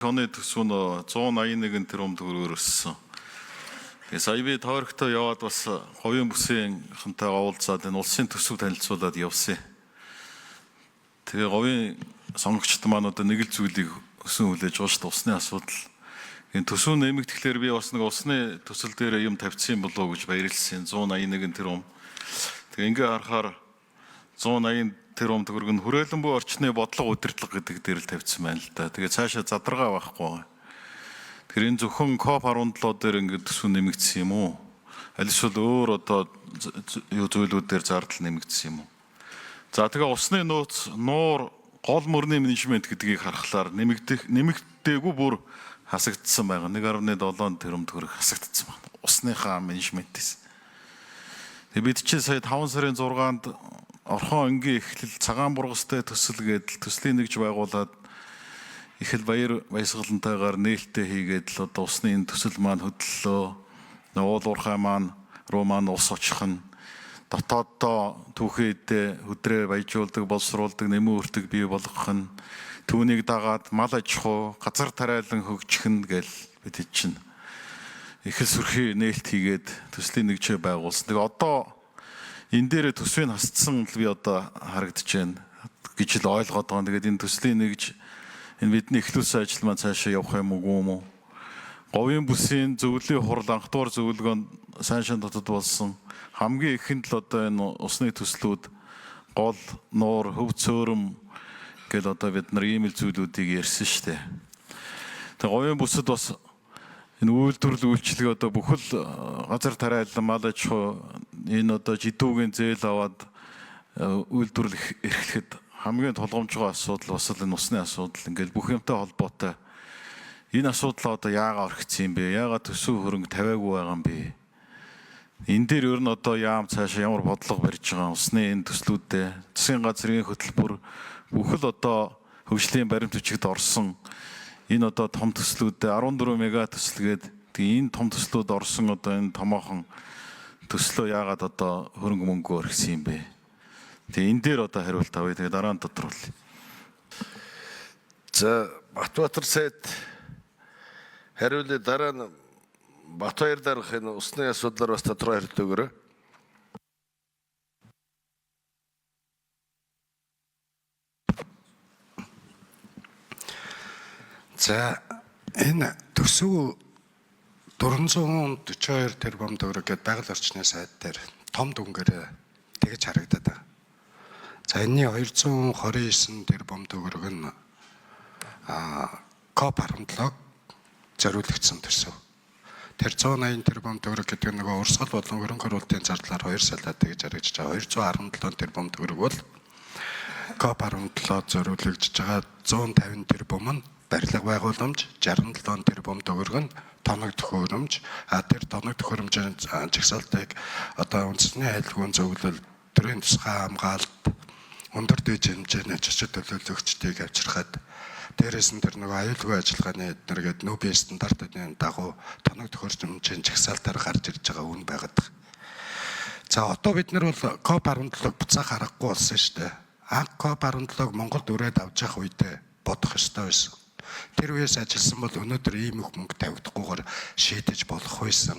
Оны төсвөн 181 тэрбум төгрөгөөр өссөн. Тэгээ сая би тойрогтой яваад бас говийн бүсийн хамтайгаа уулзаад энэ улсын төсөв танилцуулаад явсан. Тэгээ говийн сонгогчд маань одоо нэг л зүйлийг өсөн хүлээж байгаа шүү дээ, усны асуудал. Энэ төсөв нэмэгдэхлээр би бас нэг усны төсөл дээр юм тавьчихсан болоо гэж баярлсан. 181 тэрбум. Тэгээ ингээ харахаар 180 тэрбум төгрөг нь хүрээлэн буй орчны бодлого удирдлага гэдэг дээр л тавьсан байна л да. Тэгээ цаашаа задаргаа байхгүй. Тэгэхээр энэ зөвхөн COP17 дээр ингээд төсөв нэмэгдсэн юм уу? Аль эсвэл өөр одоо зүйлүүд дээр зардал нэмэгдсэн юм уу? За тэгээ усны нууц, нуур, гол мөрний менежмент гэдгийг харахаар нэмэгдээгүй бүр хасагдсан байгаа. 1.7 тэрбум төгрөг хасагдсан байна. Усныхаа менежментээс. Тэгээ бид чинь сая 5 сарын 6-нд Орхон ангийн эхлэл цагаан бургастай төсөл гэдэл төслийн нэгж байгуулад их л баясгалантайгаар нээлттэй хийгээд л одоо усны энэ төсөл маань хөдлөлөө. Уул уурхай маань руу маань ус очих нь дотооддоо түүхийдээ хөдрөө баяжуулдаг, боловсруулдаг, нэмэн өртөг бий болгох нь түүнийг дагаад мал аж ахуй, газар тариалан хөгжих нь гэл бид чинь их л сүрхий нээлт хийгээд төслийн нэгжээ байгуулсан. Тэгээ одоо энэ дээр төсвийг хасцсан л би одоо харагдаж байна гэж л ойлгоод байгаа. Тэгээд энэ төслийн нэгж энэ бидний эхлүүлсэн ажил маань цаашаа явах юм уу? Говийн бүсийн зөвлөлийн хурал анх дугаар зөвлөгөөнд сайншин дотод болсон хамгийн ихэнд л одоо энэ усны төслүүд гол нуур, хөв цөөрөм гэл одоо бид нар ийм л зүйлүүдийг ярьсан шүү дээ. Тэгээ говийн бүсэд бас энэ үйлдвэрлэл үйлчлэгээ одоо бүхэл газар тариалан мал аж ахуй энэ одоо жидүүгийн зээл аваад үйлдвэрлэх эрхлэхэд хамгийн тулгамжгүй асуудал бас л энэ усны асуудал. Ингээл бүх юмтай холбоотой. Энэ асуудал одоо яагаад орхисон юм бэ? Яагаад төсөв хөрөнгө тавиагүй байгаа юм бэ? Энэ дээр ер нь одоо яам цаашаа ямар бодлого барьж байгаа усны энэ төслүүдээ засгийн газрын хөтөлбөр бүхэл одоо хөгжлийн баримт бичигт орсон энэ одоо том төслүүдээ 14 мега төслгээд энэ том төслүүд орсон одоо энэ томоохон төслөө яагаад одоо хөрөнгө мөнгө өргөсөн юм бэ? Тэгээ энэ дээр одоо хариулт авъя. Тэгээ дараа нь тодорхойлъё. За Батбаатар сайд хариулъя. Дараа нь Батбаяр дарах энэ усны асуудлаар бас тодорхой хариулт өгөөрэй. За энэ төсөв 442 тэрбум төгрөг гэдэг байгаль орчны сайд дээр том дүнгээр тэгж харагдаад байна. За энэний 229 тэрбум төгрөг нь COP17-г зориулагдсан төсөв. Тэр 180 тэрбум төгрөг гэдэг нөгөө урсгал болон хөрөнгө оруулалтын зардлаар 2 сарлаад тэгж харагдаж байгаа. 217 тэрбум төгрөг бол COP17 зориулагдж байгаа. 150 тэрбум нь барилга байгууламж, 67 тэрбум төгрөг нь тоног төхөөрөмж. Тэр тоног төхөөрөмжийн жагсаалтыг одоо үндэсний айлгуун зөвлөл, төрийн тусгай хамгаалалт, өндөр дэд хэмжээний зочид төлөөлөгчдийг авчирхад дээрээс нь тэр нөгөө аюулгүй ажиллагааны эднэргээд нүүбийн стандартын дагуу тоног төхөөрөмжийн жагсаалтаар гарч ирж байгаа үн байгаад байна. За одоо бид нар бол COP17-г буцаах аргагүй болсон шүү дээ. COP17-г Монголд өрөөд авч явах үедээ бодох ёстой байсан. Тэр үеэс ажилласан бол өнөөдөр ийм их мөнгө тавигдахгүйгээр шийдэж болох байсан.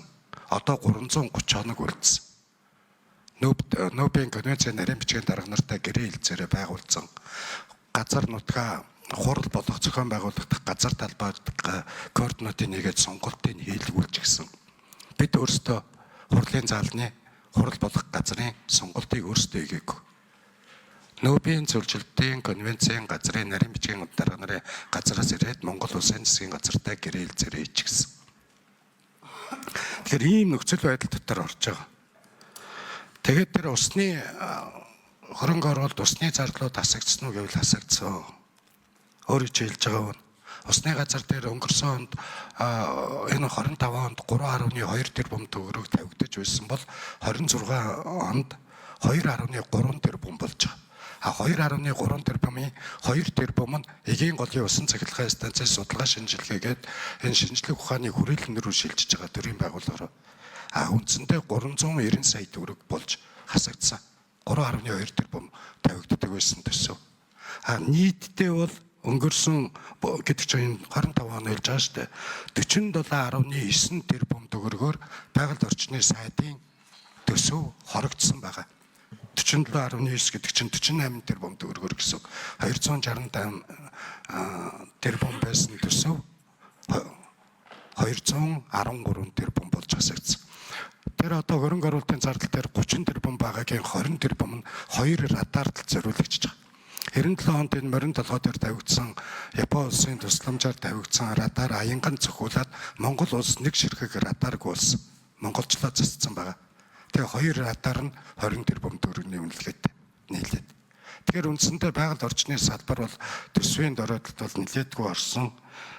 Одоо 330 хоног үлдсэн. Нүүбийн конвенцийн нарийн бичгийн дарга нартай гэрээ хэлцээрээ байгуулсан газар нутгаа хурал болох зохион байгуулагдах газар талбайд координатыг нэгээд сонголтыг хийлгүүлчихсэн. Бид өөрсдөө хурлын заалны хурал болох газрын сонголтыг өөрсдөө хийгээгүй. Нүүбийн зөвлөлтийн конвенцийн газрын нарийн бичгийн дарга нарын газраас ирээд Монгол улсын засгийн газартай гэрээ хэлцээрээ хийчихсэн. Тэгэхээр ийм нөхцөл байдал дотор орж байгаа. Тэгээд тэр усны хөрөнгө оруулалт, усны зардлууд хасагдсан уу гэвэл хасагдсан. Өөрөөр хэлж байгаа нь усны газар дээр өнгөрсөн онд энэ 25 онд 3.2 тэрбум төгрөг тавигдаж байсан бол 26 онд 2.3 тэрбум болж байгаа. 2.3 тэрбумын 2 тэрбум нь эгийн голын усан цахилгаан станцаас судалгаа шинжилгээгээд энэ шинжлэх ухааны хүрээлэн рүү шилжиж байгаа төрийн байгууллага. Үндсэндээ 390 сая төгрөг болж хасагдсан. 3.2 тэрбум тавигддаг байсан төсөв. Нийтдээ бол өнгөрсөн гэдэг чинь 25 он хэлж байгаа шүү дээ. 47.9 тэрбум төгрөгөөр байгаль орчны сайдын төсөв хоригдсон байгаа. 47.9 гэдэг чинь 48 тэрбум төгрөгөөр гэсэн. 268 тэрбум байсан төсөв 213 тэрбум болж хасагдсан. Тэр одоо хөрөнгө оруулалтын зардал дээр 30 тэрбум байгаагийн 20 тэрбум нь 2 радард зориулагдчихж байгаа. 97 онд энэ морин толгой дээр тавигдсан Япон улсын тусламжаар тавигдсан радар аянган цохиулаад Монгол улс нэг ширхэг радарг болсон. Монголчлоо засцсан байгаа. Тэгээ 2 радар нь 20 тэрбум төгрөгийн үнэлгээтэй нийлээд. Тэгэхээр үндсэндээ байгаль орчны салбар бол төсвийн дөрөлтөд бол нэлээдгүй орсон.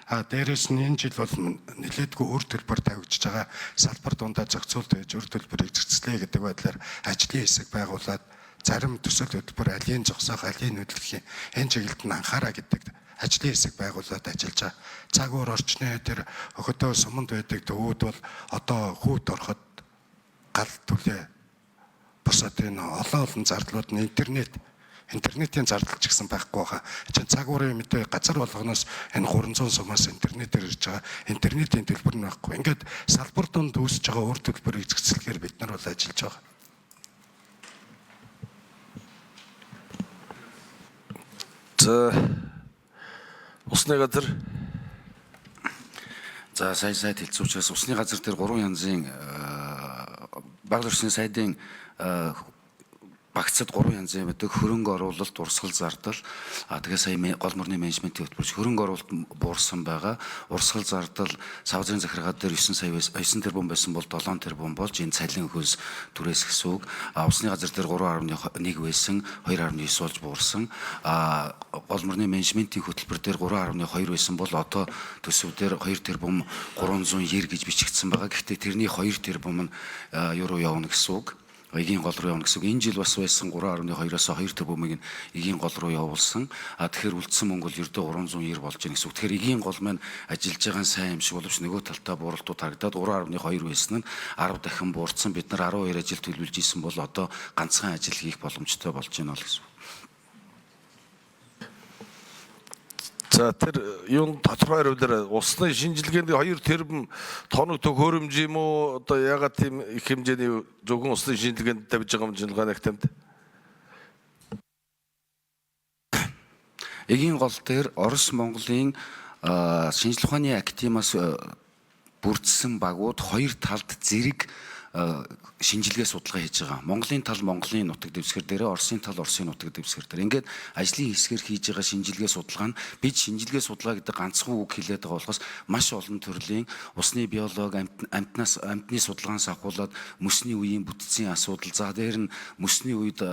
Дээрээс нь энэ жил бол нэлээдгүй үр төлбөр тавигдж байгаа салбар дундаа зохицуулт байж үр төлбөр эзэгцлээ гэдэг байдлаар ажлын хэсэг байгуулад зарим төсөл хөтөлбөр алийн зогсоох, алийн хөдөлгөхийн энэ чиглэлд нь анхаараа гэдэг ажлын хэсэг байгуулад ажиллаж байгаа. Цаг уур орчны тэр охидоо суманд байдаг төвүүд бол одоо хүүт ороход гал түлээ босоод энэ олон зардлууд нь интернетийн зардал ч гэсэн байхгүй байгаа. Чин цаг уурын мэдээ газар болгоноос энэ 300 сумаас интернетээр ирж байгаа. Интернетийн төлбөр нь байхгүй. Ингээд салбар донд үүсэж байгаа үр төлбөрийг зэгцлэхээр бид нар бол ажиллаж байгаа. За усны газар. За сайн хэлцүүчээс усны газар дээр 3 янзын байгаль орчны сайдын багцад 3 янзын мэдээ хөрөнгө оруулалт, урсгал зардал, тэгээ сая гол мөрний менежментийн хөтөлбөрч хөрөнгө оруулалт буурсан байгаа. Урсгал зардал савзын захиргаа дээр 9 тэрбум байсан бол 7 тэрбум болж энэ цалин хөлс түрээс гэсэн үг. Усны газар дээр 3.1 байсан 2.9 болж буурсан. Гол мөрний менежментийн хөтөлбөр дээр 3.2 байсан бол одоо төсөв дээр 2 тэрбум 390 гэж бичигдсэн байгаа. Гэхдээ тэрний 2 тэрбум нь юу руу явна гэсэн үг. Эгийн гол руу явна гэсэн үг. Энэ жил бас байсан 3.2-оос 2 тэрбумыг нь эгийн гол руу явуулсан. Тэгэхээр үлдсэн мөнгө бол ердөө 390 болж байна гэсэн үг. Тэгэхээр эгийн гол маань ажиллаж байгаа сайн юм шиг боловч нөгөө талдаа бууралтууд харагдаад 3.2 байсан нь 10 дахин буурсан. Бид нар 12 ажил төлөвлөж исэн бол одоо ганцхан ажил хийх боломжтой болж байна л гэсэн үг. За тэр юун тодорхой хариулаарай. Усны шинжилгээнд 2 тэрбум тоног төхөөрөмж юм уу? Одоо ягаад тийм их хэмжээний зөвхөн усны шинжилгээнд тавьж байгаа юм шинжилгааны актемд? Эгийн гол дээр Орос Монголын шинжилгээ ухааны актимаас бүрдсэн багууд 2 талд зэрэг шинжилгээ судалгаа хийж байгаа. Монголын тал Монголын нутаг дэвсгэр дээр, Оросын тал Оросын нутаг дэвсгэр дээр. Ингээд ажлын хэсгээр хийж байгаа шинжилгээ судалгаа нь бид шинжилгээ судалгаа гэдэг ганцхан үг хэлээд байгаа болохоос маш олон төрлийн усны биологи, амьтны судалгаанаас ахуулаад мөсний үеийн бүтцийн асуудал, за дээр нь мөсний үед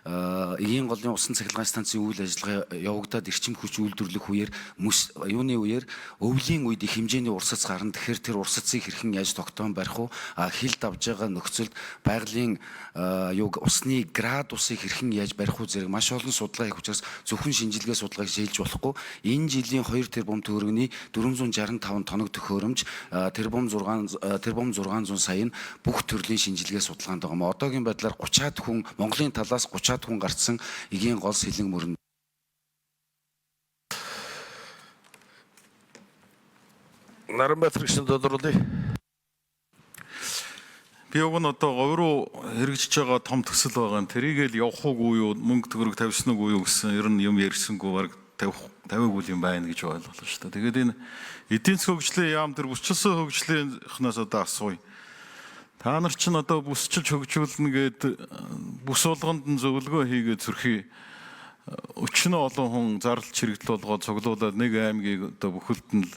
эгийн голын усан цахилгаан станцын үйл ажиллагаа явагдаад эрчим хүч үйлдвэрлэх үеэр юуны үеэр өвлийн үед их хэмжээний урсац гарна. Тэгэхээр тэр урсацыг хэрхэн яаж тогтоон барих вэ? Хилд авж байгаа нөхцөлд байгалийн усны градусыг хэрхэн яаж барих вэ зэрэг маш олон судалгаа хийх учраас зөвхөн шинжилгээ судалгааг шилж болохгүй. Энэ жилийн 2 тэрбум төгрөгийн 465 тоног төхөөрөмж тэрбум 600 сая нь бүх төрлийн шинжилгээ судалгаанд байгаа. Одоогийн байдлаар 30-аад хүн Монголын талаас 30 хүн гарцсан эгийн гол сэлэн мөрөнд. Наранбаатар гişin тодруулъя. Би уг нь одоо говь руу хэрэгжиж байгаа том төсөл байгаа юм. Тэрийгэл явах уугүй юу, мөнгө төгрөг тавьсан уу юу гэсэн ер нь юм ярьсангүй баг тавиагүй юм байна гэж ойлголоо шүү дээ. Тэгээд энэ эдийн засгийн хөгжлийн яам тэр бүсчилсэн хөгжлийнхнаас одоо асууя. Та нар ч одоо бүсчилж хөгжүүлнэ гэд бүс болгонд нь зөвлөгөө хийгээд зүрхий өчнө олон хүн зарлж хэрэгдэл болгоод цуглуулад нэг аймгийг одоо бүхэлд нь л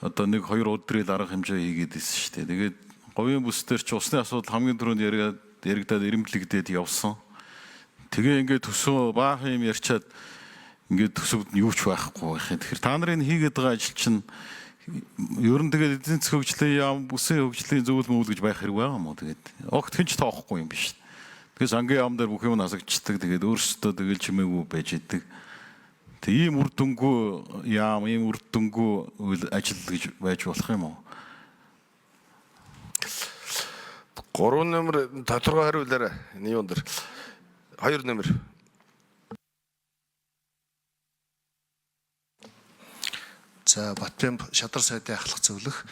одоо 1-2 өдрийн арга хэмжээ хийгээд исэн шүү дээ. Тэгээд говийн бүс дээр ч усны асуудал хамгийн түрүүнд яригадаад ирэмблэгдээд явсан. Тэгээ ингээд төсөө баахан юм ярьчаад ингээд төсөвд нь юу ч байхгүй байхын. Тэгэхээр та нарын хийгээд байгаа ажил чинь ер нь тэгээд эдийн засгийн хөгжлийн яам бүсийн хөгжлийн зөвлөл мөвөл гэж байх хэрэг байгаа юм уу? Тэгээд огт хинч тоохгүй юм биш. Тэгээд сангийн яам дээр бүх юм насагчдаг. Тэгээд өөрсдөө тэгэл чимээгүй байж идэг. Тэг ийм үр дүнгүй яам, ийм үр дүнгүй ажил гэж байж болох юм уу? 3 номер тодорхой хариулаарай. Энэ юун дээр 2 номер. За Батбян шадар сайдын ахлах зөвлөх.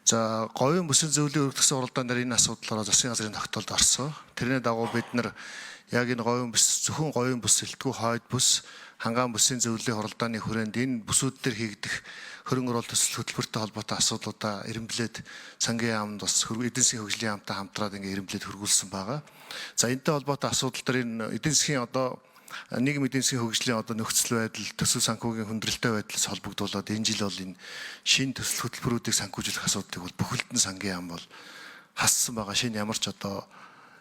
За говийн бүсийн зөвлөлийн өргөдсөн уралдаан дээр энэ асуудлаараа засгийн газрын тогтоолд орсон. Тэрний дагуу бид нар яг энэ говийн бүс зөвхөн говийн бүс элтгүү хойд бүс хангаан бүсийн зөвлөлийн хуралдааны хүрээнд энэ бүсүүд дээр хийгдэх хөрөнгө оруулалт төсөл хөтөлбөртэй холбоотой асуудлуудаа эренблээд сангийн яамд бас эдийн засгийн хөгжлийн яамтай хамтраад ингээ эренблээд хөргүүлсэн байгаа. За энэтэй холбоотой асуудал дээр энэ эдийн засгийн одоо нийгэм эдийн засгийн хөгжлийн одоо нөхцөл байдал, төсөв санхүүгийн хүндрэлтэй байдлаас холбогдуулаад энэ жил бол энэ шинэ төсөл хөтөлбөрүүдийг санхүүжүүлэх асуудлыг бол бүхэлдэн сангийн яам бол хассан байгаа. Шинэ ямар ч одоо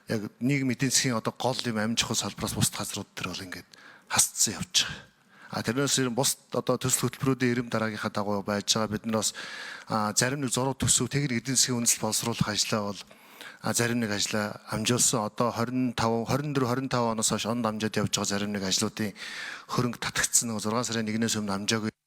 яг нийгэм эдийн засгийн одоо гол юм амин чухал салбараас бус газрууд дээр бол ингээд хасцсан явж байгаа. Тэрнээс бус одоо төсөл хөтөлбөрүүдийн ирэм дараагийнхаа дагуу байж байгаа. Бид нар бас зарим нэг зураг төсөв техник эдийн засгийн үндэслэл боловсруулах ажлаа бол зарим нэг ажлаа амжуулсан. Одоо 24-25 оноос хойш онд амжаад явж байгаа зарим нэг ажлуудын хөрөнгө татагдсан 6 сарын 1-ээс өмнө амжаагүй